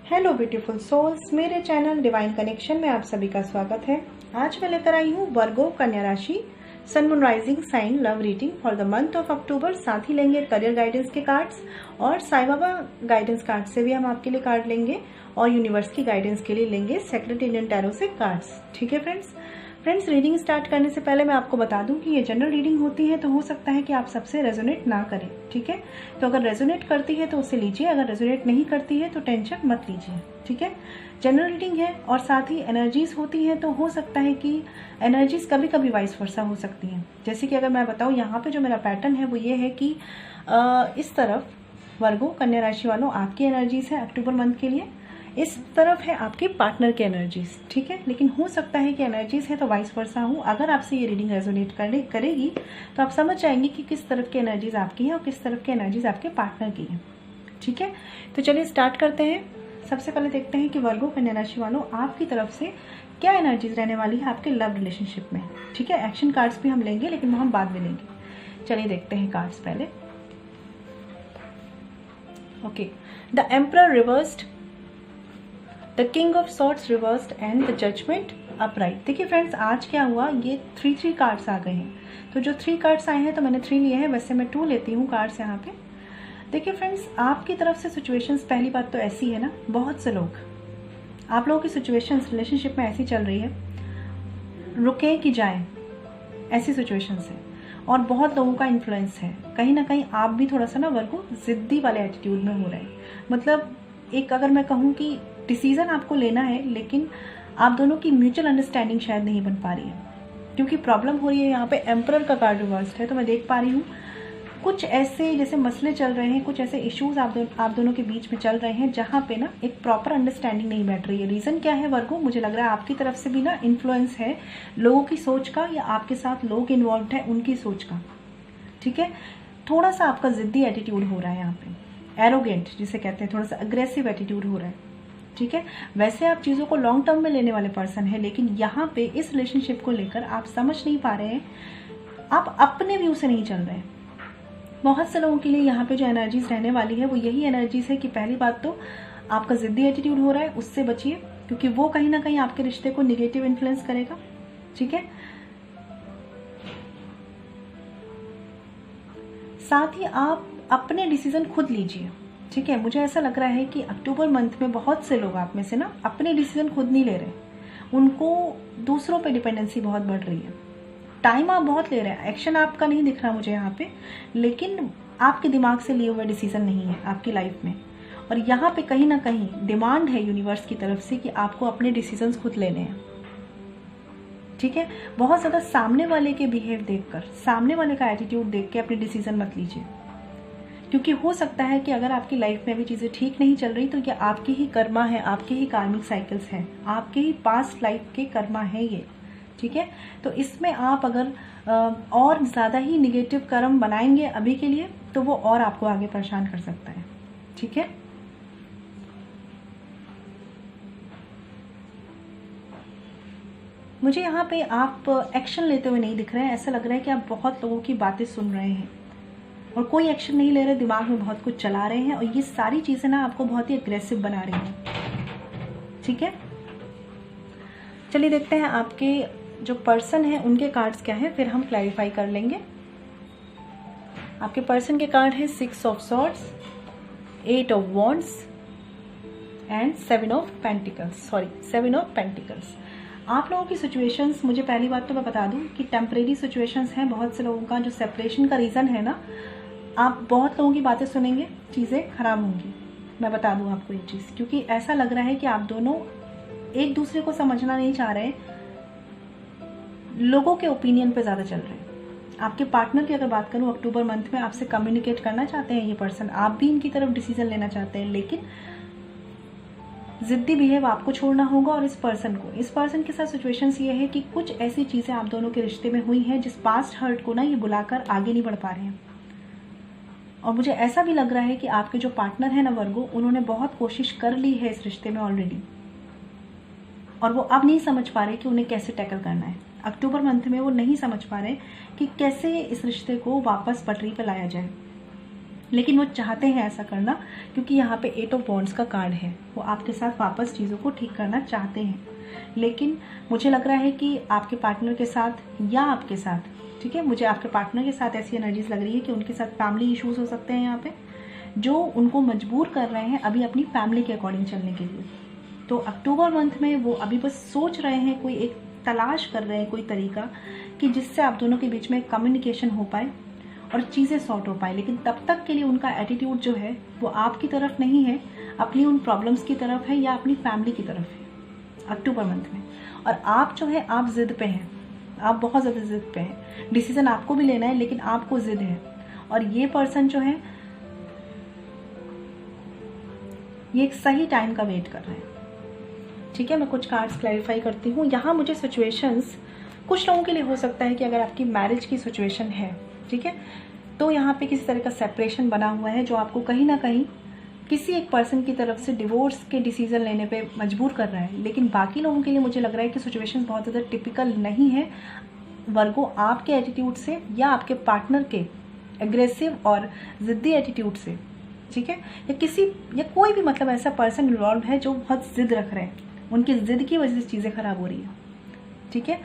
Hello beautiful souls, मेरे channel divine connection में आप सभी का स्वागत है। आज मैं लेकर आई हूँ वर्गो कन्या राशि sun moon rising sign love reading for the month of October. साथ ही लेंगे करियर गाइडेंस के कार्ड्स और साईं बाबा गाइडेंस कार्ड से भी हम आपके लिए कार्ड लेंगे और यूनिवर्स की गाइडेंस के लिए लेंगे सेक्रेट इंडियन टैरो से कार्ड्स। ठीक है फ्रेंड्स, रीडिंग स्टार्ट करने से पहले मैं आपको बता दूं कि ये जनरल रीडिंग होती है, तो हो सकता है कि आप सबसे रेजोनेट ना करें। ठीक है, तो अगर रेजोनेट करती है तो उसे लीजिए, अगर रेजोनेट नहीं करती है तो टेंशन मत लीजिए। ठीक है, जनरल रीडिंग है और साथ ही एनर्जीज होती हैं, तो हो सकता है कि एनर्जीज कभी कभी वाइस वर्सा हो सकती हैं। जैसे कि अगर मैं बताऊँ, यहाँ पे जो मेरा पैटर्न है वो ये है कि इस तरफ वर्गो कन्या राशि वालों आपकी एनर्जीज है अक्टूबर मंथ के लिए, इस तरफ है आपके पार्टनर की एनर्जीज। ठीक है, लेकिन हो सकता है कि एनर्जीज है तो वाइस वर्सा हूँ। अगर आपसे ये रीडिंग रेजोनेट करेगी तो आप समझ जाएंगे कि किस तरफ की एनर्जीज आपकी हैं और किस तरफ की एनर्जीज आपके पार्टनर की हैं। ठीक है, तो चलिए स्टार्ट करते हैं। सबसे पहले देखते हैं कि वर्गो कन्या राशि वालों आपकी तरफ से क्या एनर्जीज रहने वाली है आपके लव रिलेशनशिप में। ठीक है, एक्शन कार्ड्स भी हम लेंगे लेकिन वो हम बाद में लेंगे। चलिए देखते हैं कार्ड्स पहले। Okay, the emperor reversed, the king of swords reversed and the judgement upright. देखिए फ्रेंड्स, आज क्या हुआ, ये थ्री कार्ड्स आ गए हैं। तो जो 3 कार्ड्स आए हैं तो मैंने 3 लिए हैं, वैसे मैं 2 लेती हूँ कार्ड्स यहाँ पे। देखिए फ्रेंड्स, आपकी तरफ से सिचुएशंस, पहली बात तो ऐसी है ना, बहुत से लोग, आप लोगों की सिचुएशंस रिलेशनशिप में ऐसी चल रही है, रुके कि जाएं, ऐसी सिचुएशंस है और बहुत लोगों का इन्फ्लुएंस है। कहीं ना कहीं आप भी थोड़ा सा ना वर्गो जिद्दी वाले एटीट्यूड में हो रहे हैं। मतलब एक, अगर मैं कहूँ कि डिसीजन आपको लेना है लेकिन आप दोनों की म्यूचुअल अंडरस्टैंडिंग शायद नहीं बन पा रही है, क्योंकि प्रॉब्लम हो रही है। यहाँ पे एम्परर का कार्ड रिवर्स्ड है, तो मैं देख पा रही हूँ कुछ ऐसे जैसे मसले चल रहे हैं, कुछ ऐसे इश्यूज आप दोनों के बीच में चल रहे हैं जहाँ पे ना एक प्रॉपर अंडरस्टैंडिंग नहीं बैठ रही है। रीज़न क्या है वर्गो, मुझे लग रहा है आपकी तरफ से भी ना इन्फ्लुएंस है लोगों की सोच का, या आपके साथ लोग इन्वॉल्व है उनकी सोच का। ठीक है, थोड़ा सा आपका जिद्दी एटीट्यूड हो रहा है यहाँ पे, एरोगेंट जिसे कहते हैं, थोड़ा सा अग्रेसिव एटीट्यूड हो रहा है। ठीक है, वैसे आप चीज़ों को लॉन्ग टर्म में लेने वाले पर्सन है, लेकिन यहाँ पे इस रिलेशनशिप को लेकर आप समझ नहीं पा रहे हैं, आप अपने व्यू से नहीं चल रहे हैं। बहुत से लोगों के लिए यहाँ पे जो एनर्जीज रहने वाली है वो यही एनर्जीज है कि पहली बात तो आपका जिद्दी एटीट्यूड हो रहा है, उससे बचिए, क्योंकि वो कहीं ना कहीं आपके रिश्ते को निगेटिव इन्फ्लुएंस करेगा। ठीक है, साथ ही आप अपने डिसीजन खुद लीजिए। ठीक है, मुझे ऐसा लग रहा है कि अक्टूबर मंथ में बहुत से लोग आप में से ना अपने डिसीजन खुद नहीं ले रहे, उनको दूसरों पे डिपेंडेंसी बहुत बढ़ रही है। टाइम आप बहुत ले रहे हैं, एक्शन आपका नहीं दिख रहा मुझे यहाँ पे, लेकिन आपके दिमाग से लिए हुए डिसीजन नहीं है आपकी लाइफ में। और यहाँ पे कहीं ना कहीं डिमांड है यूनिवर्स की तरफ से कि आपको अपने डिसीजंस खुद लेने हैं। ठीक है, बहुत ज़्यादा सामने वाले के बिहेव देखकर, सामने वाले का एटीट्यूड देख के अपने डिसीजन मत लीजिए, क्योंकि हो सकता है कि अगर आपकी लाइफ में अभी चीज़ें ठीक नहीं चल रही तो ये आपकी ही कर्मा है, आपके ही कार्मिक साइकिल्स हैं, आपके ही पास्ट लाइफ के कर्मा है ये। ठीक है, तो इसमें आप अगर और ज़्यादा ही निगेटिव कर्म बनाएंगे अभी के लिए तो वो और आपको आगे परेशान कर सकता है। ठीक है, मुझे यहाँ पे आप एक्शन लेते हुए नहीं दिख रहे हैं, ऐसा लग रहा है कि आप बहुत लोगों की बातें सुन रहे हैं और कोई एक्शन नहीं ले रहे, दिमाग में बहुत कुछ चला रहे हैं और ये सारी चीज़ें ना आपको बहुत ही अग्रेसिव बना रही हैं। ठीक है, चलिए देखते हैं आपके जो पर्सन है उनके कार्ड्स क्या हैं, फिर हम क्लैरिफाई कर लेंगे। आपके पर्सन के कार्ड है 6 of swords, 8 of wands and 7 of pentacles. आप लोगों की सिचुएशंस, मुझे पहली बात तो मैं बता दूं कि टेम्परेरी सिचुएशंस हैं। बहुत से लोगों का जो सेपरेशन का रीज़न है ना, आप बहुत लोगों की बातें सुनेंगे, चीज़ें खराब होंगी। मैं बता दूं आपको ये चीज़, क्योंकि ऐसा लग रहा है कि आप दोनों एक दूसरे को समझना नहीं चाह रहे, लोगों के ओपिनियन पे ज़्यादा चल रहे हैं। आपके पार्टनर की अगर बात करूं, अक्टूबर मंथ में आपसे कम्युनिकेट करना चाहते हैं ये पर्सन, आप भी इनकी तरफ डिसीजन लेना चाहते हैं, लेकिन जिद्दी बिहेव आपको छोड़ना होगा और इस पर्सन के साथ सिचुएशंस ये है कि कुछ ऐसी चीज़ें आप दोनों के रिश्ते में हुई हैं जिस पास्ट हर्ट को ना ये बुलाकर आगे नहीं बढ़ पा रहे हैं। और मुझे ऐसा भी लग रहा है कि आपके जो पार्टनर है ना वर्गो, उन्होंने बहुत कोशिश कर ली है इस रिश्ते में ऑलरेडी, और वो अब नहीं समझ पा रहे कि उन्हें कैसे टैकल करना है। अक्टूबर मंथ में वो नहीं समझ पा रहे कि कैसे इस रिश्ते को वापस पटरी पर लाया जाए। लेकिन वो चाहते हैं ऐसा करना क्योंकि यहाँ पे 8 ऑफ वॉन्ड्स का कार्ड है। वो आपके साथ वापस चीज़ों को ठीक करना चाहते हैं, लेकिन मुझे लग रहा है कि आपके पार्टनर के साथ या आपके साथ, ठीक है, मुझे आपके पार्टनर के साथ ऐसी एनर्जीज लग रही है कि उनके साथ फैमिली इश्यूज हो सकते हैं यहाँ पे, जो उनको मजबूर कर रहे हैं अभी अपनी फैमिली के अकॉर्डिंग चलने के लिए। तो अक्टूबर मंथ में वो अभी बस सोच रहे हैं, कोई एक तलाश कर रहे हैं कोई तरीका कि जिससे आप दोनों के बीच में कम्युनिकेशन हो पाए और चीज़ें सॉर्ट हो पाए। लेकिन तब तक के लिए उनका एटीट्यूड जो है वो आपकी तरफ नहीं है, अपनी उन प्रॉब्लम्स की तरफ है या अपनी फैमिली की तरफ है अक्टूबर मंथ में। और आप जो है आप जिद पे हैं, आप बहुत ज़्यादा जिद पे हैं, डिसीजन आपको भी लेना है लेकिन आपको जिद है। और ये पर्सन जो है ये एक सही टाइम का वेट कर रहे हैं, ठीक है। मैं कुछ कार्ड्स क्लैरिफाई करती हूँ। यहाँ मुझे सिचुएशंस कुछ लोगों के लिए हो सकता है कि अगर आपकी मैरिज की सिचुएशन है, ठीक है, तो यहाँ पे किसी तरह का सेपरेशन बना हुआ है जो आपको कहीं ना कहीं किसी एक पर्सन की तरफ से डिवोर्स के डिसीजन लेने पे मजबूर कर रहा है। लेकिन बाकी लोगों के लिए मुझे लग रहा है कि सिचुएशन बहुत ज़्यादा टिपिकल नहीं है वर्गो, आपके एटीट्यूड से या आपके पार्टनर के एग्रेसिव और ज़िद्दी एटीट्यूड से, ठीक है, या कोई भी मतलब ऐसा पर्सन इन्वॉल्व है जो बहुत जिद रख रहे हैं, उनकी जिद की वजह से चीज़ें खराब हो रही है, ठीक है।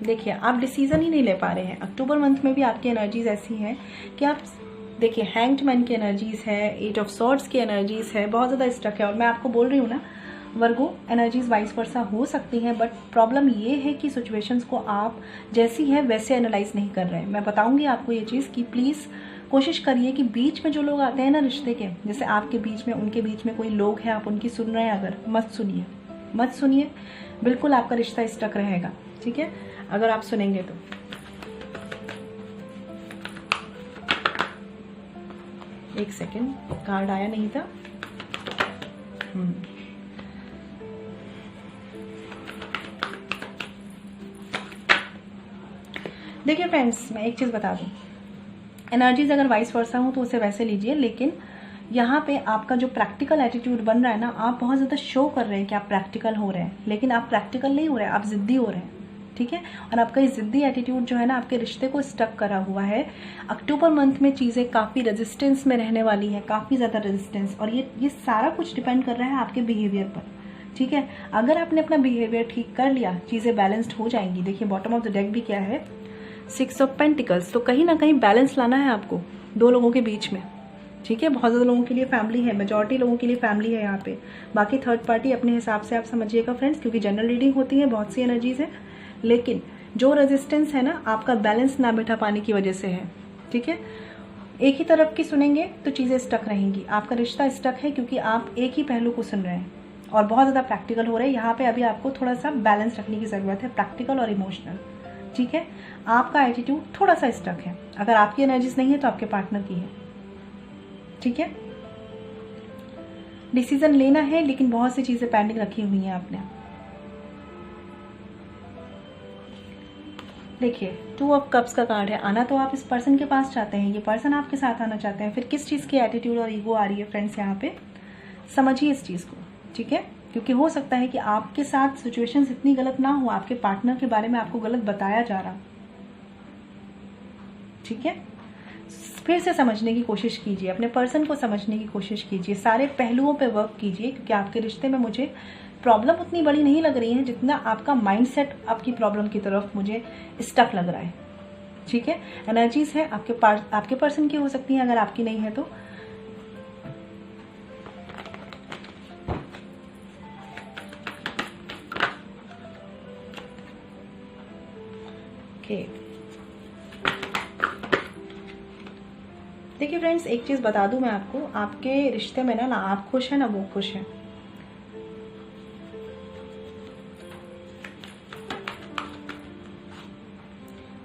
देखिए आप डिसीजन ही नहीं ले पा रहे हैं। अक्टूबर मंथ में भी आपकी एनर्जीज ऐसी हैं कि आप देखिए हैंग्ड मैन की एनर्जीज है, 8 ऑफ सॉर्ड्स की एनर्जीज है, बहुत ज़्यादा स्टक है। और मैं आपको बोल रही हूँ ना वर्गो, एनर्जीज वाइस वर्सा हो सकती हैं, बट प्रॉब्लम ये है कि सिचुएशंस को आप जैसी है वैसे एनालाइज नहीं कर रहे हैं। मैं बताऊंगी आपको ये चीज़ कि प्लीज़ कोशिश करिए कि बीच में जो लोग आते हैं ना रिश्ते के, जैसे आपके बीच में उनके बीच में कोई लोग हैं, आप उनकी सुन रहे हैं, अगर मत सुनिए, बिल्कुल आपका रिश्ता स्टक रहेगा, ठीक है, अगर आप सुनेंगे तो। एक सेकेंड, कार्ड आया नहीं था। देखिए फ्रेंड्स, मैं एक चीज़ बता दूं, एनर्जीज अगर वाइस वर्सा हो तो उसे वैसे लीजिए, लेकिन यहाँ पे आपका जो प्रैक्टिकल एटीट्यूड बन रहा है ना, आप बहुत ज़्यादा शो कर रहे हैं कि आप प्रैक्टिकल हो रहे हैं, लेकिन आप प्रैक्टिकल नहीं हो रहे हैं, आप ज़िद्दी हो रहे हैं, ठीक है। और आपका ये ज़िद्दी एटीट्यूड जो है ना आपके रिश्ते को स्टक करा हुआ है। अक्टूबर मंथ में चीज़ें काफ़ी रेजिस्टेंस में रहने वाली हैं, काफ़ी ज़्यादा रेजिस्टेंस, और ये सारा कुछ डिपेंड कर रहा है आपके बिहेवियर पर, ठीक है। अगर आपने अपना बिहेवियर ठीक कर लिया, चीज़ें बैलेंस्ड हो जाएंगी। देखिए बॉटम ऑफ द डेक भी क्या है, 6 ऑफ पेंटिकल्स। तो कहीं ना कहीं बैलेंस लाना है आपको दो लोगों के बीच में, ठीक है। बहुत ज़्यादा लोगों के लिए फैमिली है, मेजॉरिटी लोगों के लिए फैमिली है यहाँ पे, बाकी थर्ड पार्टी अपने हिसाब से आप समझिएगा फ्रेंड्स, क्योंकि जनरल रीडिंग होती है, बहुत सी एनर्जीज है। लेकिन जो रेजिस्टेंस है ना आपका बैलेंस ना बिठा पाने की वजह से है, ठीक है। एक ही तरफ की सुनेंगे तो चीज़ें स्टक रहेंगी, आपका रिश्ता स्टक है क्योंकि आप एक ही पहलू को सुन रहे हैं और बहुत ज़्यादा प्रैक्टिकल हो रहे हैं। यहाँ पे अभी आपको थोड़ा सा बैलेंस रखने की ज़रूरत है, प्रैक्टिकल और इमोशनल, ठीक है। आपका एटीट्यूड थोड़ा सा स्टक है, अगर आपकी एनर्जीज नहीं है तो आपके पार्टनर की है, ठीक है। डिसीजन लेना है लेकिन बहुत सी चीज़ें पेंडिंग रखी हुई हैं आपने। देखिए 2 ऑफ कप्स का कार्ड है, आना तो आप इस पर्सन के पास चाहते हैं, ये पर्सन आपके साथ आना चाहते हैं, फिर किस चीज़ की एटीट्यूड और ईगो आ रही है फ्रेंड्स यहाँ पे, समझिए इस चीज़ को, ठीक है। क्योंकि हो सकता है कि आपके साथ सिचुएशंस इतनी गलत ना हो, आपके पार्टनर के बारे में आपको गलत बताया जा रहा, ठीक है। फिर से समझने की कोशिश कीजिए, अपने पर्सन को समझने की कोशिश कीजिए, सारे पहलुओं पे वर्क कीजिए, क्योंकि आपके रिश्ते में मुझे प्रॉब्लम उतनी बड़ी नहीं लग रही है जितना आपका माइंडसेट आपकी प्रॉब्लम की तरफ मुझे स्टक लग रहा है, ठीक है। एनर्जीज है आपके पर्सन की हो सकती है, अगर आपकी नहीं है तो। ओके देखिए फ्रेंड्स, एक चीज़ बता दूं मैं आपको, आपके रिश्ते में ना आप खुश हैं ना वो खुश हैं।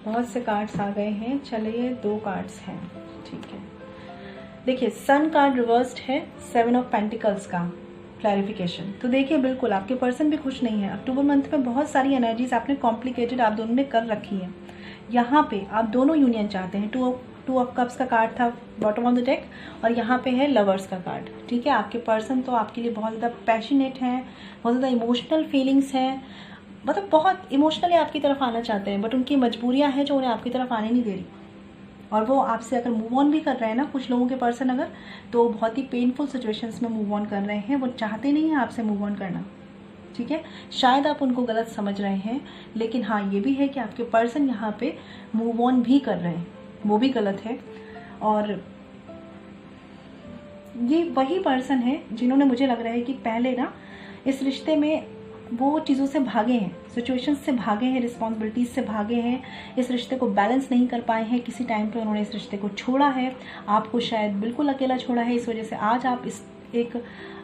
बहुत से कार्ड्स आ गए हैं, चलिए 2 कार्ड्स हैं, ठीक है। देखिए सन कार्ड रिवर्स्ड है, 7 ऑफ पेंटिकल्स का क्लैरिफिकेशन। तो देखिए बिल्कुल आपके पर्सन भी खुश नहीं है। अक्टूबर मंथ में बहुत सारी एनर्जीज आपने कॉम्प्लिकेटेड आप दोनों ने कर रखी है। यहाँ पे आप दोनों यूनियन चाहते हैं, टू 2 ऑफ कप्स का कार्ड था बॉटम ऑफ द डेक, और यहाँ पे है लवर्स का कार्ड। ठीक है, आपके पर्सन तो आपके लिए बहुत ज़्यादा पैशनेट हैं, बहुत ज़्यादा इमोशनल फीलिंग्स हैं, मतलब बहुत इमोशनली आपकी तरफ आना चाहते हैं, बट उनकी मजबूरियाँ हैं जो उन्हें आपकी तरफ आने नहीं दे रही। और वो आपसे अगर मूव ऑन भी कर रहे हैं ना, कुछ लोगों के पर्सन अगर, तो बहुत ही पेनफुल सिचुएशंस में मूव ऑन कर रहे हैं, वो चाहते नहीं हैं आपसे मूव ऑन करना। ठीक है, शायद आप उनको गलत समझ रहे हैं, लेकिन हाँ ये भी है कि आपके पर्सन यहाँ पे मूव ऑन भी कर रहे हैं, वो भी गलत है। और ये वही पर्सन है जिन्होंने, मुझे लग रहा है कि पहले ना इस रिश्ते में वो चीज़ों से भागे हैं, सिचुएशंस से भागे हैं, रिस्पॉन्सिबिलिटीज से भागे हैं, इस रिश्ते को बैलेंस नहीं कर पाए हैं, किसी टाइम पे उन्होंने इस रिश्ते को छोड़ा है, आपको शायद बिल्कुल अकेला छोड़ा है, इस वजह से आज आप इस एक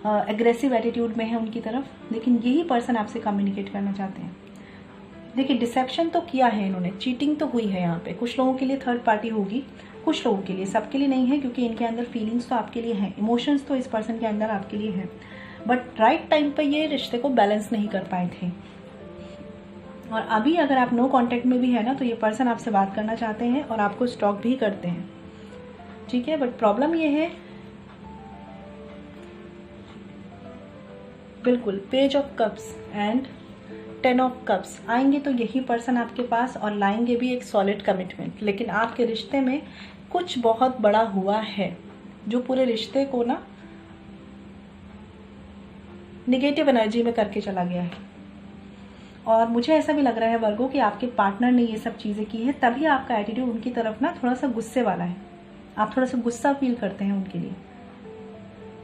एग्रेसिव एटीट्यूड में है उनकी तरफ। लेकिन यही पर्सन आपसे कम्युनिकेट करना चाहते हैं। देखिए, डिसेप्शन तो किया है इन्होंने, चीटिंग तो हुई है यहाँ पे, कुछ लोगों के लिए थर्ड पार्टी होगी, कुछ लोगों के लिए, सबके लिए नहीं है, क्योंकि इनके अंदर फीलिंग्स तो आपके लिए हैं, इमोशंस तो इस पर्सन के अंदर आपके लिए हैं, बट राइट टाइम पे ये रिश्ते को बैलेंस नहीं कर पाए थे। और अभी अगर आप नो कांटेक्ट में भी है ना, तो ये पर्सन आपसे बात करना चाहते हैं और आपको स्टॉक भी करते हैं। ठीक है, बट प्रॉब्लम ये है, बिल्कुल page of cups and 10 of cups आएंगे तो यही पर्सन आपके पास, और लाएंगे भी एक सॉलिड कमिटमेंट। लेकिन आपके रिश्ते में कुछ बहुत बड़ा हुआ है जो पूरे रिश्ते को ना निगेटिव एनर्जी में करके चला गया है। और मुझे ऐसा भी लग रहा है वर्गो कि आपके पार्टनर ने ये सब चीज़ें की है, तभी आपका एटीट्यूड उनकी तरफ ना थोड़ा सा गुस्से वाला है, आप थोड़ा सा गुस्सा फील करते हैं उनके लिए।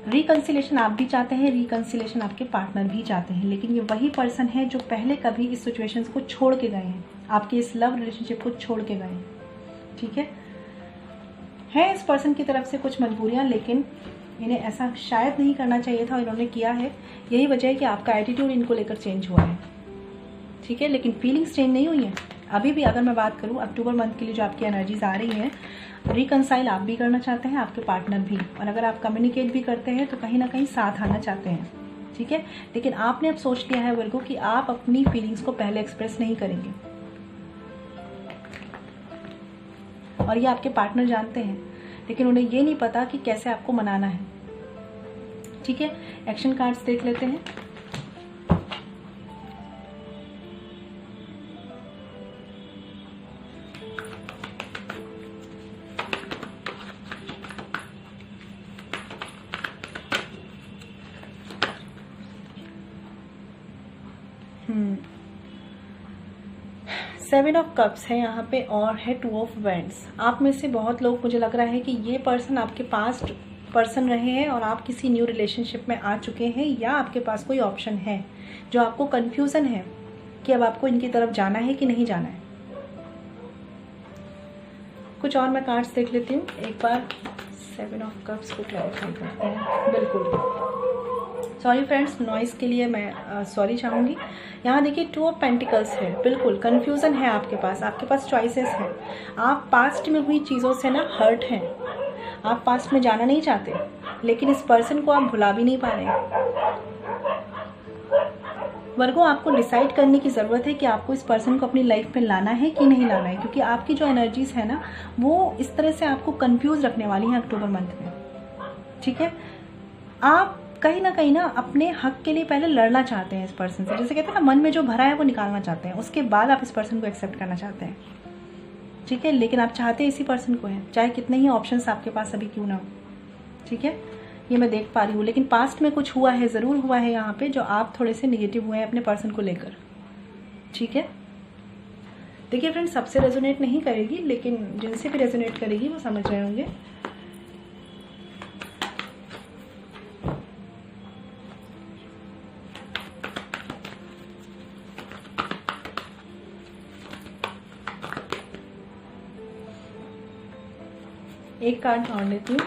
रिकंसिलेशन आप भी चाहते हैं, रिकंसिलेशन आपके पार्टनर भी चाहते हैं, लेकिन ये वही पर्सन है जो पहले कभी इस सिचुएशंस को छोड़ के गए हैं, आपके इस लव रिलेशनशिप को छोड़ के गए हैं। ठीक है इस पर्सन की तरफ से कुछ मजबूरियां, लेकिन इन्हें ऐसा शायद नहीं करना चाहिए था, इन्होंने किया है। यही वजह है कि आपका एटीट्यूड इनको लेकर चेंज हुआ है। ठीक है, लेकिन फीलिंग्स चेंज नहीं हुई है अभी भी। अगर मैं बात करूँ अक्टूबर मंथ के लिए जो आपकी एनर्जीज आ रही हैं, रिकंसाइल आप भी करना चाहते हैं, आपके पार्टनर भी, और अगर आप कम्युनिकेट भी करते हैं तो कहीं ना कहीं साथ आना चाहते हैं। ठीक है, लेकिन आपने अब सोच लिया है वर्गो कि आप अपनी फीलिंग्स को पहले एक्सप्रेस नहीं करेंगे, और ये आपके पार्टनर जानते हैं, लेकिन उन्हें ये नहीं पता कि कैसे आपको मनाना है। ठीक है, एक्शन कार्ड्स देख लेते हैं। सेवन ऑफ कप्स है यहाँ पे, और है 2 ऑफ वैंड्स। आप में से बहुत लोग, मुझे लग रहा है कि ये पर्सन आपके पास्ट पर्सन रहे हैं और आप किसी न्यू रिलेशनशिप में आ चुके हैं, या आपके पास कोई ऑप्शन है जो आपको कंफ्यूजन है कि अब आपको इनकी तरफ जाना है कि नहीं जाना है। कुछ और मैं कार्ड्स देख लेती हूँ एक बार, 7 ऑफ कप्स को क्लैरिफाई करते हैं। बिल्कुल सॉरी फ्रेंड्स, नॉइज़ के लिए मैं सॉरी चाहूँगी। यहाँ देखिए 2 ऑफ पेंटिकल्स है, बिल्कुल कन्फ्यूज़न है आपके पास चॉइसेस हैं। आप पास्ट में हुई चीज़ों से ना हर्ट हैं, आप पास्ट में जाना नहीं चाहते, लेकिन इस पर्सन को आप भुला भी नहीं पा रहे। वर्गो, आपको डिसाइड करने की ज़रूरत है कि आपको इस पर्सन को अपनी लाइफ में लाना है कि नहीं लाना है, क्योंकि आपकी जो एनर्जीज़ है ना, वो इस तरह से आपको कंफ्यूज रखने वाली हैं अक्टूबर मंथ में। ठीक है, आप कहीं ना अपने हक के लिए पहले लड़ना चाहते हैं इस पर्सन से, जैसे कहते हैं ना, मन में जो भरा है वो निकालना चाहते हैं, उसके बाद आप इस पर्सन को एक्सेप्ट करना चाहते हैं। ठीक है, लेकिन आप चाहते हैं इसी पर्सन को है, चाहे कितने ही ऑप्शंस आपके पास अभी क्यों ना हो। ठीक है, ये मैं देख पा रही हूँ, लेकिन पास्ट में कुछ हुआ है, ज़रूर हुआ है यहाँ पे, जो आप थोड़े से निगेटिव हुए हैं अपने पर्सन को लेकर। ठीक है, देखिए फ्रेंड्स, सबसे रेजोनेट नहीं करेगी, लेकिन जिनसे भी रेजोनेट करेगी वो समझ रहे होंगे। एक कार्ड और लेती हूँ।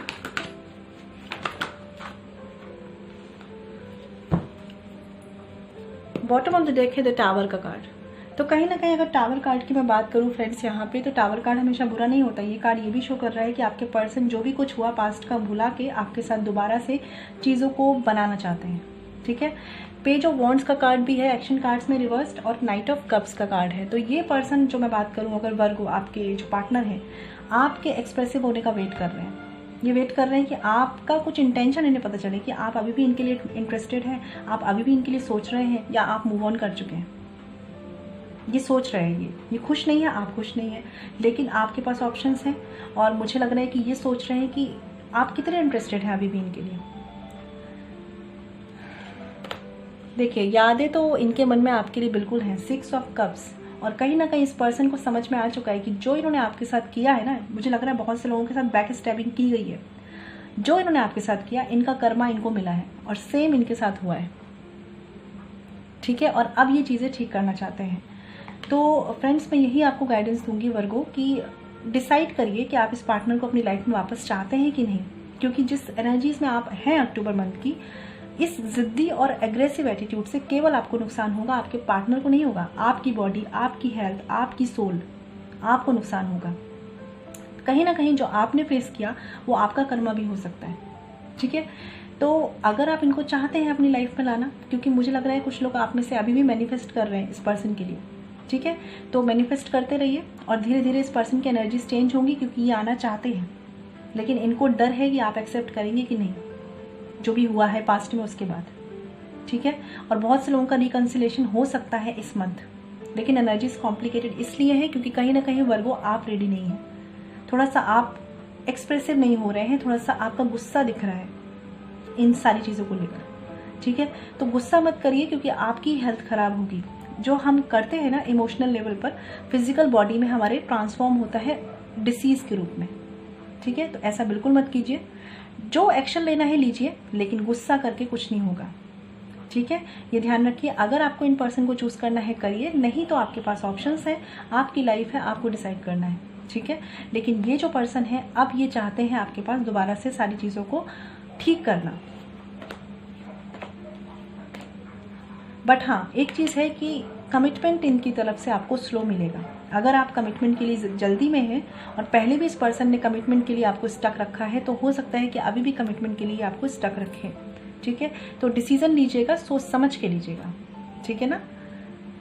बॉटम ऑफ द डेक है द टावर का कार्ड। तो कहीं ना कहीं अगर टावर कार्ड की मैं बात करूँ फ्रेंड्स यहाँ पे, तो टावर कार्ड हमेशा बुरा नहीं होता। ये कार्ड ये भी शो कर रहा है कि आपके पर्सन जो भी कुछ हुआ पास्ट का भुला के आपके साथ दोबारा से चीज़ों को बनाना चाहते हैं। ठीक है, पेज ऑफ वॉन्ड्स का कार्ड भी है एक्शन कार्ड्स में रिवर्स्ड, और नाइट ऑफ कप्स का कार्ड है। तो ये पर्सन जो मैं बात करूँ, अगर वर्गो आपके जो पार्टनर हैं, आपके एक्सप्रेसिव होने का वेट कर रहे हैं। ये वेट कर रहे हैं कि आपका कुछ इंटेंशन इन्हें पता चले कि आप अभी भी इनके लिए इंटरेस्टेड हैं, आप अभी भी इनके लिए सोच रहे हैं, या आप मूव ऑन कर चुके हैं। ये सोच रहे हैं, ये खुश नहीं है, आप खुश नहीं है, लेकिन आपके पास ऑप्शंस हैं। और मुझे लग रहा है कि ये सोच रहे हैं कि आप कितने इंटरेस्टेड हैं अभी भी इनके लिए। देखिए, यादें तो इनके मन में आपके लिए बिल्कुल हैं, 6 ऑफ कप्स। और कहीं ना कहीं इस पर्सन को समझ में आ चुका है कि जो इन्होंने आपके साथ किया है ना, मुझे लग रहा है बहुत से लोगों के साथ बैक स्टैबिंग की गई है। जो इन्होंने आपके साथ किया, इनका कर्मा इनको मिला है और सेम इनके साथ हुआ है। ठीक है, और अब ये चीज़ें ठीक करना चाहते हैं। तो फ्रेंड्स, मैं यही आपको गाइडेंस दूंगी वर्गो कि डिसाइड करिए कि आप इस पार्टनर को अपनी लाइफ में वापस चाहते हैं कि नहीं। क्योंकि जिस एनर्जीज में आप हैं अक्टूबर मंथ की, इस जिद्दी और एग्रेसिव एटीट्यूड से केवल आपको नुकसान होगा, आपके पार्टनर को नहीं होगा। आपकी बॉडी, आपकी हेल्थ, आपकी सोल, आपको नुकसान होगा। कहीं ना कहीं जो आपने फेस किया वो आपका कर्मा भी हो सकता है। ठीक है, तो अगर आप इनको चाहते हैं अपनी लाइफ में लाना, क्योंकि मुझे लग रहा है कुछ लोग आप में से अभी भी मैनिफेस्ट कर रहे हैं इस पर्सन के लिए। ठीक है, तो मैनिफेस्ट करते रहिए और धीरे धीरे इस पर्सन की एनर्जीज चेंज होंगी, क्योंकि ये आना चाहते हैं, लेकिन इनको डर है कि आप एक्सेप्ट करेंगे कि नहीं जो भी हुआ है पास्ट में उसके बाद। ठीक है, और बहुत से लोगों का रिकंसिलेशन हो सकता है इस मंथ, लेकिन एनर्जीज कॉम्प्लिकेटेड इसलिए है क्योंकि कहीं ना कहीं वर्गो आप रेडी नहीं है। थोड़ा सा आप एक्सप्रेसिव नहीं हो रहे हैं, थोड़ा सा आपका गुस्सा दिख रहा है इन सारी चीज़ों को लेकर। ठीक है, तो गुस्सा मत करिए, क्योंकि आपकी हेल्थ खराब होगी। जो हम करते हैं ना इमोशनल लेवल पर, फिजिकल बॉडी में हमारे ट्रांसफॉर्म होता है डिसीज के रूप में। ठीक है, तो ऐसा बिल्कुल मत कीजिए। जो एक्शन लेना है लीजिए, लेकिन गुस्सा करके कुछ नहीं होगा। ठीक है, ये ध्यान रखिए। अगर आपको इन पर्सन को चूज करना है करिए, नहीं तो आपके पास ऑप्शंस है, आपकी लाइफ है, आपको डिसाइड करना है। ठीक है, लेकिन ये जो पर्सन है अब ये चाहते हैं आपके पास दोबारा से सारी चीज़ों को ठीक करना। बट हाँ, एक चीज़ है कि कमिटमेंट इनकी तरफ से आपको स्लो मिलेगा। अगर आप कमिटमेंट के लिए जल्दी में हैं और पहले भी इस पर्सन ने कमिटमेंट के लिए आपको स्टक रखा है, तो हो सकता है कि अभी भी कमिटमेंट के लिए आपको स्टक रखें। ठीक है, तो डिसीजन लीजिएगा, सोच समझ के लीजिएगा। ठीक है ना,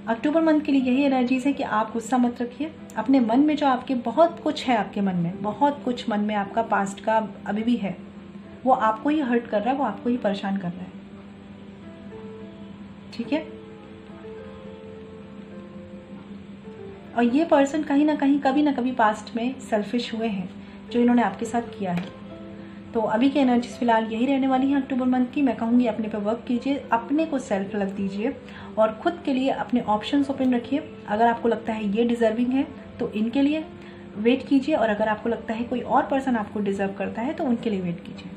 अक्टूबर मंथ के लिए यही एनर्जीज है कि आप गुस्सा मत रखिए। अपने मन में जो आपके बहुत कुछ है, आपके मन में बहुत कुछ, मन में आपका पास्ट का अभी भी है, वो आपको ही हर्ट कर रहा है, वो आपको ही परेशान कर रहा है। ठीक है, और ये पर्सन कहीं ना कहीं कभी ना कभी पास्ट में सेल्फिश हुए हैं जो इन्होंने आपके साथ किया है। तो अभी की एनर्जीज फिलहाल यही रहने वाली हैं अक्टूबर मंथ की। मैं कहूँगी अपने पे वर्क कीजिए, अपने को सेल्फ लव दीजिए और खुद के लिए अपने ऑप्शंस ओपन रखिए। अगर आपको लगता है ये डिजर्विंग है तो इनके लिए वेट कीजिए, और अगर आपको लगता है कोई और पर्सन आपको डिजर्व करता है तो उनके लिए वेट कीजिए।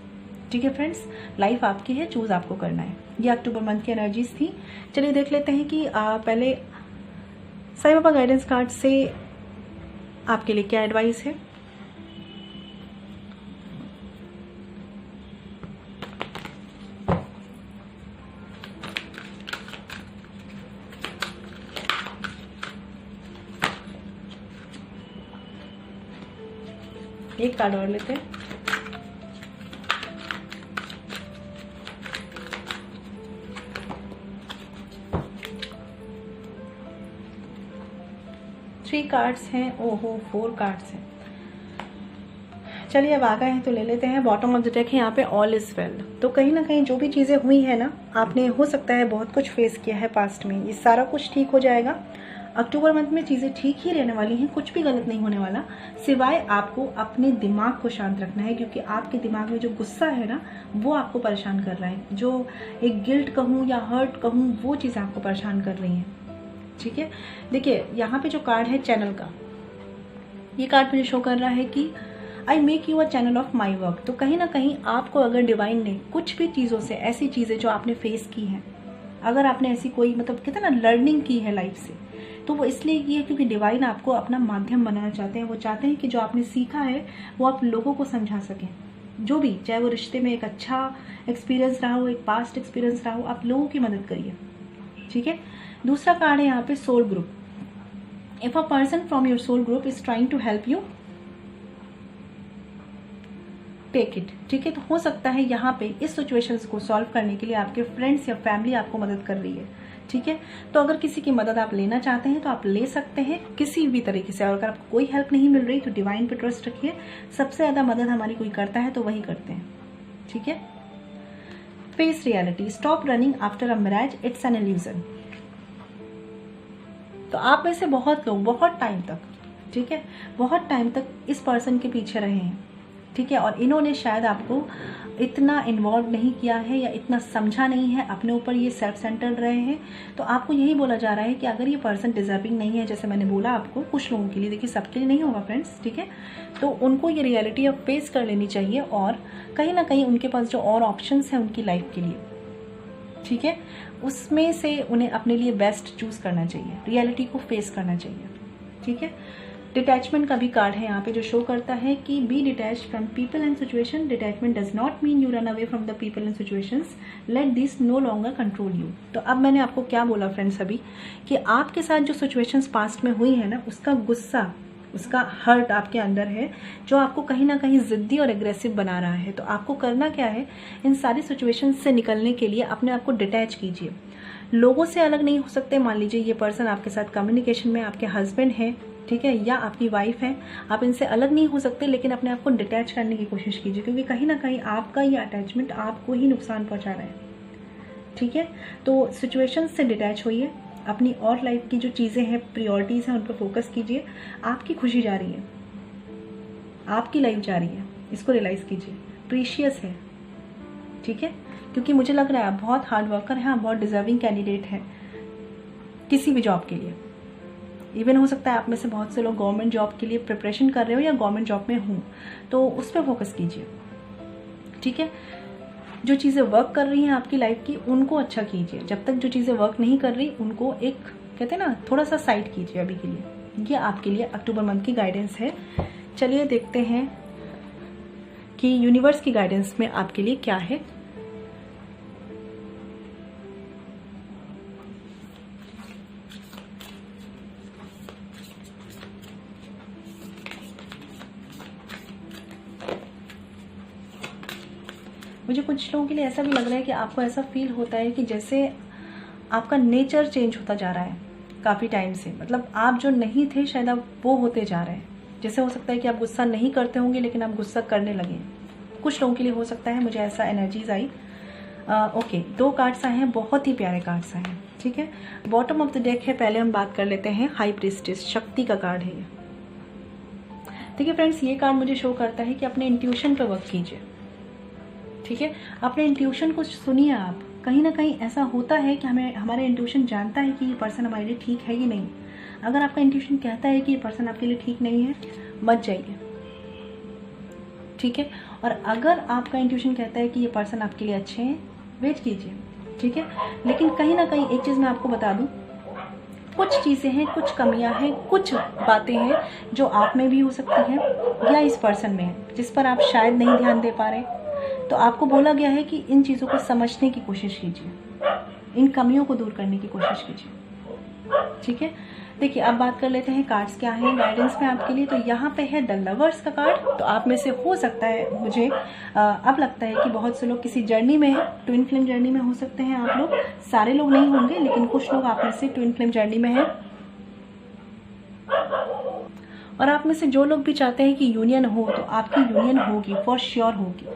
ठीक है फ्रेंड्स, लाइफ आपकी है, चूज आपको करना है। ये अक्टूबर मंथ की एनर्जीज थी। चलिए देख लेते हैं कि पहले साईं बाबा गाइडेंस कार्ड से आपके लिए क्या एडवाइस है। एक कार्ड और लेते हैं। थ्री कार्ड्स हैं, ओहो 4 कार्ड्स हैं। चलिए अब आ गए हैं तो ले लेते हैं। बॉटम ऑफ द डेक है यहाँ पे ऑल इज वेल। तो कहीं ना कहीं जो भी चीज़ें हुई है ना, आपने हो सकता है बहुत कुछ फेस किया है पास्ट में, ये सारा कुछ ठीक हो जाएगा। अक्टूबर मंथ में चीज़ें ठीक ही रहने वाली हैं, कुछ भी गलत नहीं होने वाला, सिवाय आपको अपने दिमाग को शांत रखना है, क्योंकि आपके दिमाग में जो गुस्सा है ना वो आपको परेशान कर रहा है। जो एक गिल्ट कहूँ या हर्ट कहूँ, वो चीज़ आपको परेशान कर रही है। ठीक है, देखिए यहाँ पे जो कार्ड है चैनल का, ये कार्ड मुझे शो कर रहा है कि I make you a channel of my work. तो कहीं ना कहीं आपको अगर डिवाइन ने कुछ भी चीज़ों से, ऐसी चीज़ें जो आपने फेस की हैं, अगर आपने ऐसी कोई मतलब कहते हैं ना लर्निंग की है लाइफ से, तो वो इसलिए की है क्योंकि डिवाइन आपको अपना माध्यम बनाना चाहते हैं। वो चाहते हैं कि जो आपने सीखा है वो आप लोगों को समझा सकें। जो भी, चाहे वो रिश्ते में एक अच्छा एक्सपीरियंस रहा हो, एक पास्ट एक्सपीरियंस रहा हो, आप लोगों की मदद करिए। ठीक है, दूसरा कार्ड है यहाँ पे soul group. If a person from your soul group is trying to help you, take it. ठीक है, तो हो सकता है यहाँ पे इस सिचुएशंस को सॉल्व करने के लिए आपके फ्रेंड्स या फैमिली आपको मदद कर रही है। ठीक है। तो अगर किसी की मदद आप लेना चाहते हैं तो आप ले सकते हैं किसी भी तरीके से, और अगर आपको कोई हेल्प नहीं मिल रही तो डिवाइन पे ट्रस्ट रखिए। सबसे ज़्यादा मदद हमारी कोई करता है तो वही करते हैं, ठीक है। Face reality, stop running after a mirage, it's an illusion. तो आप में से बहुत लोग बहुत टाइम तक, ठीक है, बहुत टाइम तक इस पर्सन के पीछे रहे हैं, ठीक है, और इन्होंने शायद आपको इतना इन्वॉल्व नहीं किया है या इतना समझा नहीं है, अपने ऊपर ये सेल्फ सेंटर्ड रहे हैं। तो आपको यही बोला जा रहा है कि अगर ये पर्सन डिजर्विंग नहीं है, जैसे मैंने बोला आपको, कुछ लोगों के लिए, देखिए सबके लिए नहीं होगा फ्रेंड्स, ठीक है, तो उनको ये रियलिटी अब फेस कर लेनी चाहिए और कहीं ना कहीं उनके पास जो और ऑप्शंस हैं उनकी लाइफ के लिए, ठीक है, उसमें से उन्हें अपने लिए बेस्ट चूज करना चाहिए, रियलिटी को फेस करना चाहिए, ठीक है। डिटैचमेंट का भी कार्ड है यहाँ पे जो शो करता है कि be detach from people and situation, detachment does not mean you run away from the people and situations, let this no longer control you. तो अब मैंने आपको क्या बोला फ्रेंड्स अभी, कि आपके साथ जो सिचुएशंस पास्ट में हुई है ना, उसका गुस्सा, उसका हर्ट आपके अंदर है जो आपको कहीं ना कहीं जिद्दी और एग्रेसिव बना रहा है। तो आपको करना क्या है, इन सारी सिचुएशन से निकलने के लिए अपने आप को डिटैच कीजिए। लोगों से अलग नहीं हो सकते। मान लीजिए ये पर्सन आपके साथ कम्युनिकेशन में आपके हस्बैंड है, ठीक है, या आपकी वाइफ है, आप इनसे अलग नहीं हो सकते, लेकिन अपने आप को डिटैच करने की कोशिश कीजिए, क्योंकि कहीं ना कहीं आपका ये अटैचमेंट आपको ही नुकसान पहुंचा रहा है, ठीक है। तो सिचुएशन से डिटैच होइए, अपनी और लाइफ की जो चीज़ें हैं, प्रायोरिटीज़ हैं, उन पर फोकस कीजिए। आपकी खुशी जा रही है, आपकी लाइफ जा रही है, इसको रियलाइज़ कीजिए, प्रीशियस है, ठीक है, क्योंकि मुझे लग रहा है आप बहुत हार्ड वर्कर हैं, आप बहुत डिजर्विंग कैंडिडेट हैं किसी भी जॉब के लिए। इवन हो सकता है आप में से बहुत से लोग गवर्नमेंट जॉब के लिए प्रिपरेशन कर रहे हो या गवर्नमेंट जॉब में हो, तो उस पर फोकस कीजिए, ठीक है। जो चीज़ें वर्क कर रही हैं आपकी लाइफ की, उनको अच्छा कीजिए। जब तक जो चीज़ें वर्क नहीं कर रही उनको एक, कहते हैं ना, थोड़ा सा साइड कीजिए अभी के लिए। ये आपके लिए अक्टूबर मंथ की गाइडेंस है। चलिए देखते हैं कि यूनिवर्स की गाइडेंस में आपके लिए क्या है। मुझे कुछ लोगों के लिए ऐसा भी लग रहा है कि आपको ऐसा फील होता है कि जैसे आपका नेचर चेंज होता जा रहा है काफ़ी टाइम से, मतलब आप जो नहीं थे शायद आप वो होते जा रहे हैं। जैसे हो सकता है कि आप गुस्सा नहीं करते होंगे लेकिन आप गुस्सा करने लगे, कुछ लोगों के लिए हो सकता है, मुझे ऐसा एनर्जीज आई। ओके, 2 कार्ड्स आए हैं, बहुत ही प्यारे कार्ड्स आए हैं, ठीक है। बॉटम ऑफ द डेक है, पहले हम बात कर लेते हैं हाई प्रीस्टेस, शक्ति का कार्ड है ये। देखिए फ्रेंड्स, ये कार्ड मुझे शो करता है कि अपने इंट्यूशन पर वर्क कीजिए, ठीक है। अपने इंट्यूशन को सुनिए आप। कहीं ना कहीं ऐसा होता है कि हमारा इंट्यूशन जानता है कि ये पर्सन हमारे लिए ठीक है कि नहीं। अगर आपका इंट्यूशन कहता है कि ये पर्सन आपके लिए ठीक नहीं है, मत जाइए, ठीक है। और अगर आपका इंट्यूशन कहता है कि ये पर्सन आपके लिए अच्छे हैं, वेट कीजिए, ठीक है। लेकिन कहीं ना कहीं एक चीज़ मैं आपको बता दूं, कुछ चीज़ें हैं, कुछ कमियां हैं, कुछ बातें हैं जो आप में भी हो सकती हैं या इस पर्सन में है, जिस पर आप शायद नहीं ध्यान दे पा रहे। तो आपको बोला गया है कि इन चीज़ों को समझने की कोशिश कीजिए, इन कमियों को दूर करने की कोशिश कीजिए, ठीक है। देखिए अब बात कर लेते हैं कार्ड्स क्या हैं गाइडेंस में आपके लिए। तो यहाँ पे है द लवर्स का कार्ड। तो आप में से हो सकता है, मुझे अब लगता है कि बहुत से लोग किसी जर्नी में है, ट्विन फ्लेम जर्नी में हो सकते हैं आप लोग। सारे लोग नहीं होंगे लेकिन कुछ लोग आप में से ट्विन फ्लेम जर्नी में है। और आप में से जो लोग भी चाहते हैं कि यूनियन हो, तो आपकी यूनियन होगी, फॉर श्योर होगी,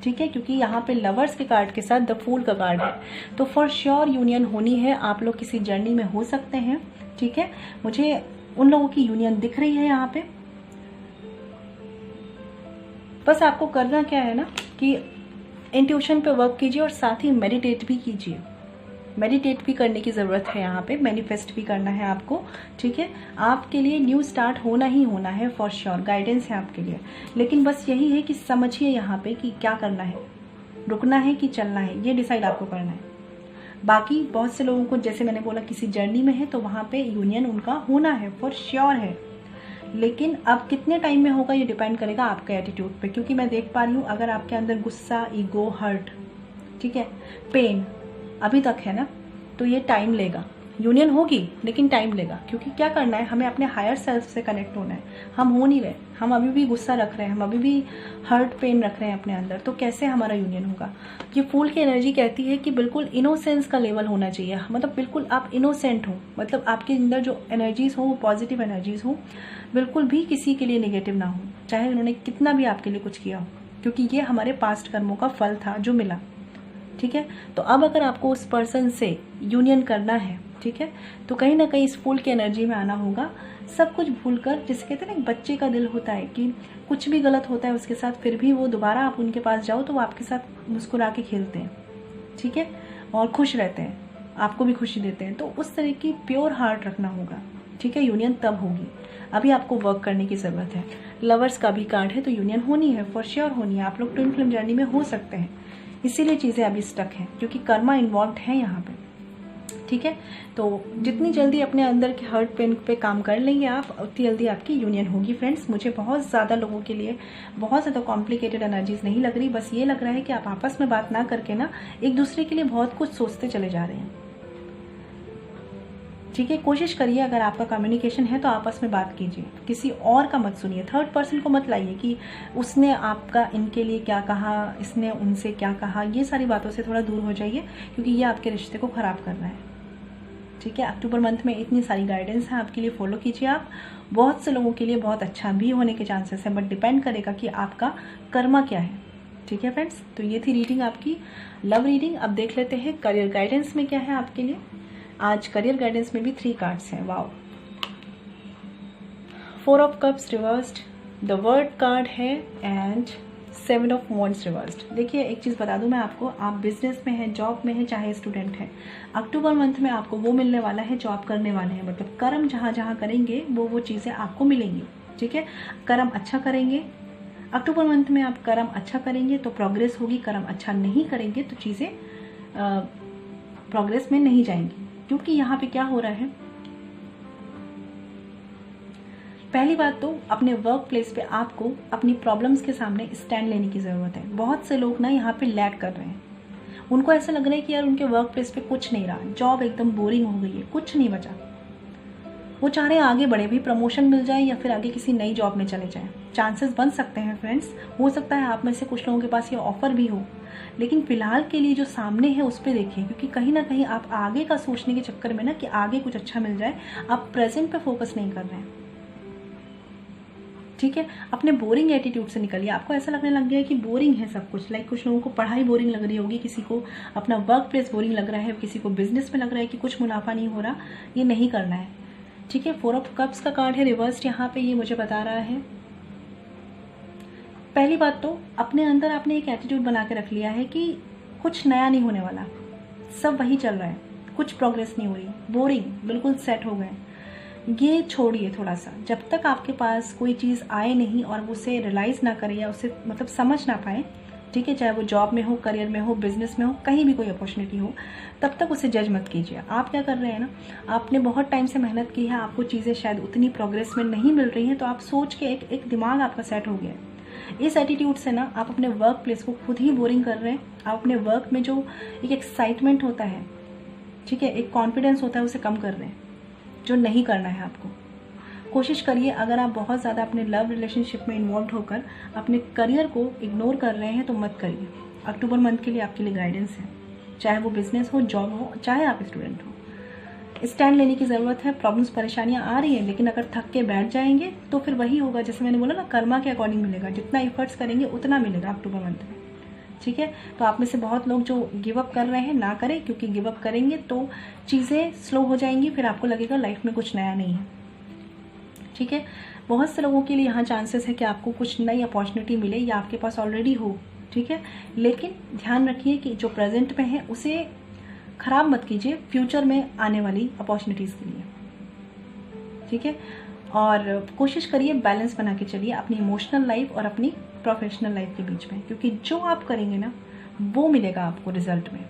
ठीक है, क्योंकि यहाँ पे लवर्स के कार्ड के साथ द फूल का कार्ड है। तो फॉर श्योर यूनियन होनी है, आप लोग किसी जर्नी में हो सकते हैं, ठीक है। मुझे उन लोगों की यूनियन दिख रही है यहाँ पे। बस आपको करना क्या है ना कि इंट्यूशन पे वर्क कीजिए और साथ ही मेडिटेट भी कीजिए। मेडिटेट भी करने की ज़रूरत है यहाँ पे, मैनिफेस्ट भी करना है आपको, ठीक है। आपके लिए न्यू स्टार्ट होना ही होना है, फॉर श्योर गाइडेंस है आपके लिए। लेकिन बस यही है कि समझिए यहाँ पे कि क्या करना है, रुकना है कि चलना है, ये डिसाइड आपको करना है। बाकी बहुत से लोगों को, जैसे मैंने बोला, किसी जर्नी में है तो वहाँ पे यूनियन उनका होना है, फॉर श्योर है। लेकिन अब कितने टाइम में होगा ये डिपेंड करेगा आपके एटीट्यूड पे, क्योंकि मैं देख पा रही हूँ अगर आपके अंदर गुस्सा, ईगो, हर्ट, ठीक है, पेन अभी तक है ना, तो ये टाइम लेगा। यूनियन होगी लेकिन टाइम लेगा, क्योंकि क्या करना है, हमें अपने हायर सेल्फ से कनेक्ट होना है। हम हो नहीं रहे, हम अभी भी गुस्सा रख रहे हैं, हम अभी भी हर्ट पेन रख रहे हैं अपने अंदर, तो कैसे हमारा यूनियन होगा। ये फूल की एनर्जी कहती है कि बिल्कुल इनोसेंस का लेवल होना चाहिए, मतलब बिल्कुल आप इनोसेंट हो, मतलब आपके अंदर जो एनर्जीज हो वो पॉजिटिव एनर्जीज हो, बिल्कुल भी किसी के लिए निगेटिव ना हो, चाहे उन्होंने कितना भी आपके लिए कुछ किया हो, क्योंकि ये हमारे पास्ट कर्मों का फल था जो मिला। ठीक है, तो अब अगर आपको उस पर्सन से यूनियन करना है, ठीक है, तो कहीं ना कहीं इस फूल की एनर्जी में आना होगा, सब कुछ भूलकर। जिसे कहते हैं ना, एक बच्चे का दिल होता है कि कुछ भी गलत होता है उसके साथ, फिर भी वो दोबारा आप उनके पास जाओ तो वो आपके साथ मुस्कुरा के खेलते हैं, ठीक है, और खुश रहते हैं, आपको भी खुशी देते हैं। तो उस तरह की प्योर हार्ट रखना होगा, ठीक है, यूनियन तब होगी। अभी आपको वर्क करने की ज़रूरत है। लवर्स का भी कार्ड है, तो यूनियन होनी है, फॉर श्योर होनी है। आप लोग ट्विन फ्लेम जर्नी में हो सकते हैं, इसीलिए चीज़ें अभी स्टक हैं, क्योंकि कर्मा इन्वॉल्व है यहाँ पे। ठीक है, तो जितनी जल्दी अपने अंदर के हर्ट पेन पे काम कर लेंगे आप, उतनी जल्दी आपकी यूनियन होगी। फ्रेंड्स, मुझे बहुत ज़्यादा लोगों के लिए बहुत ज़्यादा कॉम्प्लिकेटेड एनर्जीज नहीं लग रही, बस ये लग रहा है कि आप आपस में बात ना करके ना एक दूसरे के लिए बहुत कुछ सोचते चले जा रहे हैं। ठीक है, कोशिश करिए, अगर आपका कम्युनिकेशन है तो आपस में बात कीजिए, किसी और का मत सुनिए, थर्ड पर्सन को मत लाइए कि उसने आपका इनके लिए क्या कहा, इसने उनसे क्या कहा। ये सारी बातों से थोड़ा दूर हो जाइए, क्योंकि ये आपके रिश्ते को ख़राब कर रहा है। ठीक है, अक्टूबर मंथ में इतनी सारी गाइडेंस है आपके लिए, फॉलो कीजिए आप। बहुत से लोगों के लिए बहुत अच्छा भी होने के चांसेस है, बट डिपेंड करेगा कि आपका कर्मा क्या है। ठीक है फ्रेंड्स, तो ये थी रीडिंग आपकी, लव रीडिंग। अब देख लेते हैं करियर गाइडेंस में क्या है आपके लिए। आज करियर गाइडेंस में भी 3 कार्ड्स हैं। Wow, 4 of cups reversed, the word card है एंड 7 ऑफ वॉन्ड्स रिवर्स्ड। देखिए, एक चीज़ बता दूं मैं आपको, आप बिजनेस में हैं, जॉब में हैं, चाहे स्टूडेंट हैं, अक्टूबर मंथ में आपको वो मिलने वाला है जो आप करने वाले हैं। मतलब कर्म जहाँ जहाँ करेंगे वो चीज़ें आपको मिलेंगी। ठीक है, कर्म अच्छा करेंगे, अक्टूबर मंथ में आप कर्म अच्छा करेंगे तो प्रोग्रेस होगी, कर्म अच्छा नहीं करेंगे तो चीज़ें प्रोग्रेस में नहीं जाएंगी। क्योंकि यहाँ पे क्या हो रहा है, पहली बात तो अपने वर्क प्लेस पे आपको अपनी प्रॉब्लम्स के सामने स्टैंड लेने की ज़रूरत है। बहुत से लोग ना यहाँ पे लैग कर रहे हैं, उनको ऐसा लग रहा है कि यार उनके वर्क प्लेस पे कुछ नहीं रहा, जॉब एकदम बोरिंग हो गई है, कुछ नहीं बचा। वो चाह रहे हैं आगे बढ़े, भी प्रमोशन मिल जाए या फिर आगे किसी नई जॉब में चले जाएं। चांसेस बन सकते हैं फ्रेंड्स, हो सकता है आप में से कुछ लोगों के पास ये ऑफर भी हो, लेकिन फिलहाल के लिए जो सामने है उस पर देखिए, क्योंकि कहीं ना कहीं आप आगे का सोचने के चक्कर में ना कि आगे कुछ अच्छा मिल जाए, आप प्रेजेंट पे फोकस नहीं कर रहे हैं। ठीक है, अपने बोरिंग एटीट्यूड से निकलिए। आपको ऐसा लगने लग गया है कि बोरिंग है सब कुछ, लाइक कुछ लोगों को पढ़ाई बोरिंग लग रही होगी, किसी को अपना वर्क प्लेस बोरिंग लग रहा है, किसी को बिजनेस में लग रहा है कि कुछ मुनाफा नहीं हो रहा। ये नहीं करना है। ठीक है, 4 ऑफ कप्स का कार्ड है रिवर्स्ड यहाँ पे, ये मुझे बता रहा है पहली बात तो अपने अंदर आपने एक एटीट्यूड बना के रख लिया है कि कुछ नया नहीं होने वाला, सब वही चल रहा है, कुछ प्रोग्रेस नहीं हो रही, बोरिंग, बिल्कुल सेट हो गए। ये छोड़िए थोड़ा सा, जब तक आपके पास कोई चीज़ आए नहीं और उसे रियलाइज़ ना करे या उसे मतलब समझ ना पाए, ठीक है, चाहे वो जॉब में हो, करियर में हो, बिजनेस में हो, कहीं भी कोई अपॉर्चुनिटी हो, तब तक उसे जज मत कीजिए। आप क्या कर रहे हैं ना, आपने बहुत टाइम से मेहनत की है, आपको चीज़ें शायद उतनी प्रोग्रेस में नहीं मिल रही हैं, तो आप सोच के एक दिमाग आपका सेट हो गया है। इस एटीट्यूड से ना आप अपने वर्क प्लेस को खुद ही बोरिंग कर रहे हैं। आप अपने वर्क में जो एक एक्साइटमेंट होता है, ठीक है, एक कॉन्फिडेंस होता है, उसे कम कर रहे हैं, जो नहीं करना है आपको। कोशिश करिए, अगर आप बहुत ज़्यादा अपने लव रिलेशनशिप में इन्वॉल्व होकर अपने करियर को इग्नोर कर रहे हैं तो मत करिए। अक्टूबर मंथ के लिए आपके लिए गाइडेंस है, चाहे वो बिजनेस हो, जॉब हो, चाहे आप स्टूडेंट हो, स्टैंड लेने की ज़रूरत है। प्रॉब्लम्स, परेशानियां आ रही हैं, लेकिन अगर थक के बैठ जाएंगे तो फिर वही होगा, जैसे मैंने बोला ना, कर्मा के अकॉर्डिंग मिलेगा, जितना एफर्ट्स करेंगे उतना मिलेगा अक्टूबर मंथ में। ठीक है, तो आप में से बहुत लोग जो गिव अप कर रहे हैं ना करें, क्योंकि गिव अप करेंगे तो चीज़ें स्लो हो जाएंगी, फिर आपको लगेगा लाइफ में कुछ नया नहीं है। ठीक है, बहुत से लोगों के लिए यहाँ चांसेस है कि आपको कुछ नई अपॉर्चुनिटी मिले या आपके पास ऑलरेडी हो। ठीक है, लेकिन ध्यान रखिए कि जो प्रेजेंट में है उसे खराब मत कीजिए फ्यूचर में आने वाली अपॉर्चुनिटीज़ के लिए। ठीक है, और कोशिश करिए बैलेंस बना के चलिए अपनी इमोशनल लाइफ और अपनी प्रोफेशनल लाइफ के बीच में, क्योंकि जो आप करेंगे ना वो मिलेगा आपको रिजल्ट में।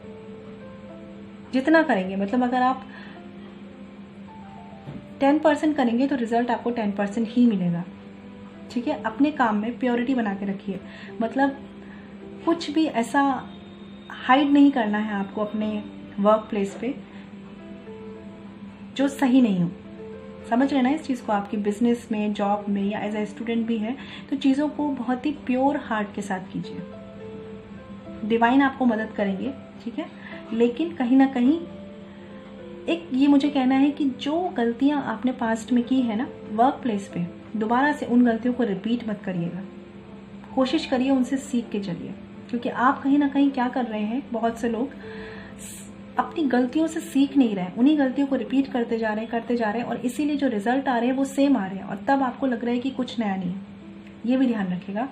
जितना करेंगे, मतलब अगर आप 10% करेंगे तो रिजल्ट आपको 10% ही मिलेगा। ठीक है, अपने काम में प्योरिटी बना के रखिए, मतलब कुछ भी ऐसा हाइड नहीं करना है आपको अपने वर्क प्लेस पे जो सही नहीं हो। समझ रहे ना इस चीज़ को, आपकी बिजनेस में, जॉब में या एज ए स्टूडेंट भी है, तो चीज़ों को बहुत ही प्योर हार्ट के साथ कीजिए। डिवाइन आपको मदद करेंगे, ठीक है, लेकिन कहीं ना कहीं एक ये मुझे कहना है कि जो गलतियां आपने पास्ट में की है ना वर्क प्लेस पे, दोबारा से उन गलतियों को रिपीट मत करिएगा। कोशिश करिए उनसे सीख के चलिए, क्योंकि आप कहीं ना कहीं क्या कर रहे हैं, बहुत से लोग अपनी गलतियों से सीख नहीं रहे, उन्हीं गलतियों को रिपीट करते जा रहे हैं और इसीलिए जो रिजल्ट आ रहे हैं वो सेम आ रहे हैं, और तब आपको लग रहा है कि कुछ नया नहीं है। ये भी ध्यान रखिएगा।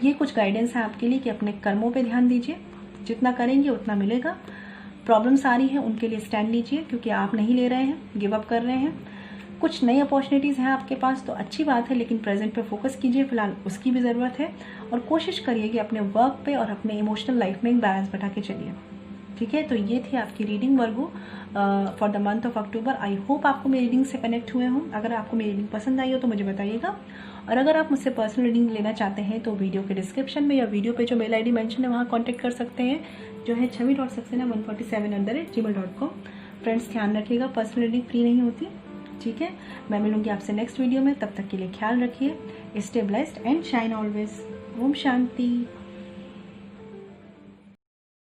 ये कुछ गाइडेंस है आपके लिए कि अपने कर्मों पे ध्यान दीजिए, जितना करेंगे उतना मिलेगा। प्रॉब्लम्स आ रही हैं उनके लिए स्टैंड लीजिए, क्योंकि आप नहीं ले रहे हैं, गिव अप कर रहे हैं। कुछ नई अपॉर्चुनिटीज़ हैं आपके पास तो अच्छी बात है, लेकिन प्रेजेंट पे फोकस कीजिए, फिलहाल उसकी भी ज़रूरत है। और कोशिश करिए कि अपने वर्क पे और अपने इमोशनल लाइफ में एक बैलेंस बैठा के चलिए, ठीक है। तो ये थी आपकी reading Virgo for the month of October. I hope आपको मेरी रीडिंग से कनेक्ट हुए हों। अगर आपको मेरी रीडिंग पसंद आई हो तो मुझे बताइएगा, और अगर आप मुझसे पर्सनल रीडिंग लेना चाहते हैं तो वीडियो के डिस्क्रिप्शन में या वीडियो पे जो मेल ID मेंशन है वहाँ कॉन्टैक्ट कर सकते हैं, जो है chhavi.saxena147@gmail.com। फ्रेंड्स ध्यान रखिएगा, पर्सनल रीडिंग फ्री नहीं होती, ठीक है। मैं मिलूंगी आपसे नेक्स्ट वीडियो में, तब तक के लिए ख्याल रखिए। Stay blessed and shine always. ओम शांति।